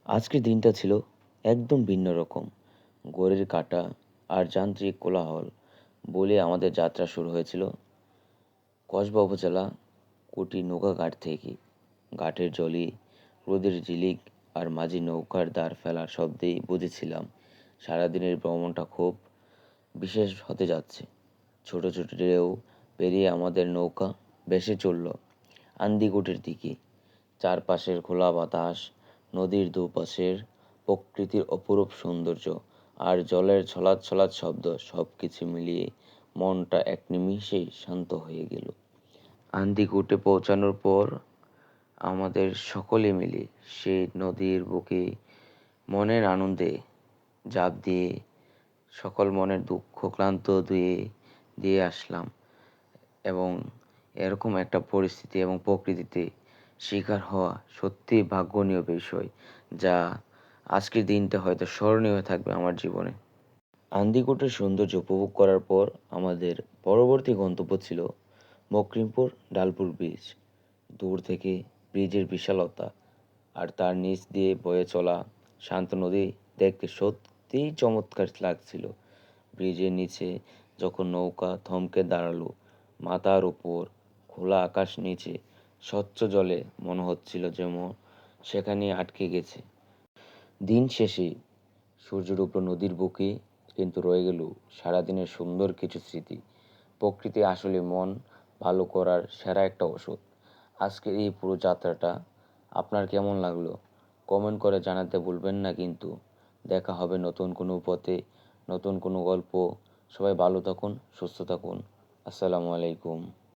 আজকের দিনটা ছিল একদম ভিন্ন রকম। ঘড়ির কাঁটা আর যান্ত্রিক কোলাহল বলে আমাদের যাত্রা শুরু হয়েছিল কসবা উপজেলা কুটি নৌকাঘাট থেকে। ঘাটের জলই, রোদের ঝিলিক আর মাঝি নৌকার দাঁড় ফেলার শব্দেই বুঝেছিলাম সারাদিনের ভ্রমণটা খুব বিশেষ হতে যাচ্ছে। ছোট ছোট ঢেউ পেরিয়ে আমাদের নৌকা ভেসে চলল আন্দিকুটির দিকে। চারপাশের খোলা বাতাস, নদীর দুপাশের প্রকৃতির অপরূপ সৌন্দর্য আর জলের ছলাৎ ছলাৎ শব্দ সবকিছু মিলিয়ে মনটা এক নিমিষেই শান্ত হয়ে গেল। আন্দিকুটে পৌঁছানোর পর আমাদের সকলে মিলে সেই নদীর বুকে মনের আনন্দে ঝাঁপ দিয়ে সকল মনের দুঃখ ক্লান্ত দিয়ে আসলাম। এবং এরকম একটা পরিস্থিতি এবং প্রকৃতিতে শিকার হওয়া সত্যিই ভাগ্যনীয় বিষয়, যা আজকের দিনটা হয়তো স্মরণীয় হয়ে থাকবে আমার জীবনে। আন্দিকোটের সৌন্দর্য উপভোগ করার পর আমাদের পরবর্তী গন্তব্য ছিল মকরিমপুর ডালপুর ব্রিজ। দূর থেকে ব্রিজের বিশালতা আর তার নিচ দিয়ে বয়ে চলা শান্ত নদী দেখতে সত্যিই চমৎকার লাগছিল। ব্রিজের নিচে যখন নৌকা থমকে দাঁড়ালো, মাথার উপর খোলা আকাশ নিচে স্বচ্ছ জলে মনে হচ্ছিল যেমন সেখানে আটকে গেছে। দিন শেষে সূর্য ডুবলো নদীর বুকে, কিন্তু রয়ে গেল সারাদিনের সুন্দর কিছু স্মৃতি। প্রকৃতি আসলে মন ভালো করার সেরা একটা ওষুধ। আজকের এই পুরো যাত্রাটা আপনার কেমন লাগলো কমেন্ট করে জানাতে ভুলবেন না কিন্তু। দেখা হবে নতুন কোনো পথে, নতুন কোনো গল্প। সবাই ভালো থাকুন, সুস্থ থাকুন। আসসালামু আলাইকুম।